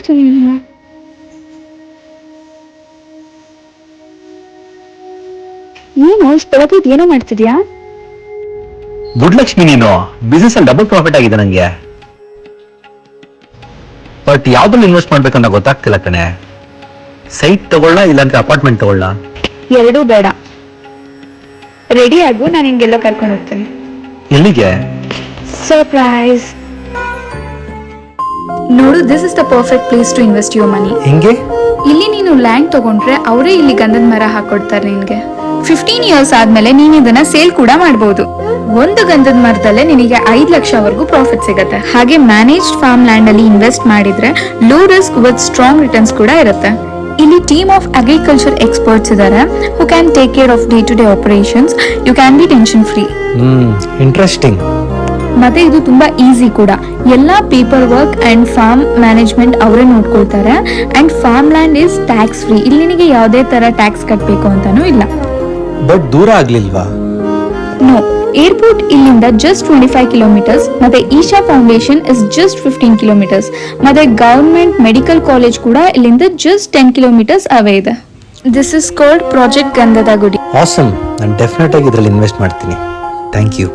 ಮಾಡ್ತೀನಿ ನೀನು? ನೀನು ಇಷ್ಟೊಳಗೆ ಏನೋ ಮಾಡ್ತಿದ್ಯಾ? ಗುಡ್ಲಕ್ಷ್ಮಿ, ನೀನು ಬಿಸ್ನೆಸ್ ಅಲ್ಲಿ ಡಬಲ್ ಪ್ರಾಫಿಟ್ ಆಗಿದೆ ನಂಗೆ. ಬಟ್ ಯಾವ್ದ್ರಲ್ಲಿ ಇನ್ವೆಸ್ಟ್ ಮಾಡ್ಬೇಕಂತ ಗೊತ್ತಾಗ್ತಿಲ್ಲ ಕಣೆ. ಸೈಟ್ ತಗೊಳ್ಳ ಇಲ್ಲಾಂದ್ರೆ ಅಪಾರ್ಟ್ಮೆಂಟ್ ತಗೊಳ್ಳ? ಎರಡೂ ಬೇಡ. ರೆಡಿ ಆಗು, ನಾನು ಹಿಂಗೆಲ್ಲೋ ಕರ್ಕೊಂಡು ಹೋಗ್ತೀನಿ. ಎಲ್ಲಿಗೆ? ಸರ್ಪ್ರೈಸ್. ನೋಡು, this is the perfect place to invest your money. ಹೆಂಗೆ? ಇಲ್ಲಿ ನೀನು ಲ್ಯಾಂಡ್ ತಗೊಂಡ್ರೆ ಅವರೇ ಇಲ್ಲಿ ಗಂಧದ ಮರ ಹಾಕೊಡ್ತಾರೆ ನಿನ್ಗೆ. 15 ಇಯರ್ಸ್ ಆದ್ಮೇಲೆ ನೀನ್ ಇದನ್ನ ಸೇಲ್ ಕೂಡ ಮಾಡಬಹುದು. ಒಂದು ಗಂಧದ ಮರದಲ್ಲೇ ನಿನಗೆ 5 ಲಕ್ಷವರೆಗೂ ಪ್ರಾಫಿಟ್ ಸಿಗುತ್ತೆ. ಹಾಗೆ ಮ್ಯಾನೇಜ್ಡ್ ಫಾರ್ಮ್ ಲ್ಯಾಂಡ್ ಅಲ್ಲಿ ಇನ್ವೆಸ್ಟ್ ಮಾಡಿದ್ರೆ low risk with strong returns ಕೂಡ ಇರುತ್ತೆ. ಇಲ್ಲಿ ಟೀಮ್ ಆಫ್ ಅಗ್ರಿಕಲ್ಚರ್ ಎಕ್ಸ್ಪರ್ಟ್ಸ್ ಇದ್ದಾರೆ who can take care of day to day operations. You can be tension free. Interesting. ಮತ್ತೆ ಇದು ತುಂಬಾ ಈಸಿ ಕೂಡ. ಎಲ್ಲಾ paper work and farm management ಅವರೇ ನೋಡ್ಕೊಳ್ತಾರೆ. And farm land is tax free. ಇಲ್ಲಿ ನಿನಗೆ ಯಾವುದೇ ತರ ಟ್ಯಾಕ್ಸ್ ಕಟ್ಟಬೇಕು ಅಂತಾನೂ ಇಲ್ಲ. ಬಟ್ ದೂರ ಆಗ್ಲಿಲ್ವಾ? ನೋ, ಏರ್ಪೋರ್ಟ್ ಇಲ್ಲಿಂದ ಜಸ್ಟ್ 25 ಕಿಲೋಮೀಟರ್ಸ್. ಮತ್ತೆ Isha Foundation is just 15 kilometres. ಮತ್ತೆ ಗವರ್ಮೆಂಟ್ ಮೆಡಿಕಲ್ ಕಾಲೇಜ್ ಕೂಡ ಇಲ್ಲಿಂದ ಜಸ್ಟ್ 10 ಕಿಲೋಮೀಟರ್ಸ್ ಅವೇ ಇದೆ. ದಿಸ್ ಇಸ್ ಕಾಲ್ಡ್ ಪ್ರಾಜೆಕ್ಟ್ ಗಂಧದ ಗುಡಿ. ಆಸಮ್. ನಾನು ಡೆಫಿನೆಟ್ ಆಗಿ ಇದರಲ್ಲಿ ಇನ್ವೆಸ್ಟ್ ಮಾಡ್ತೀನಿ. Thank you.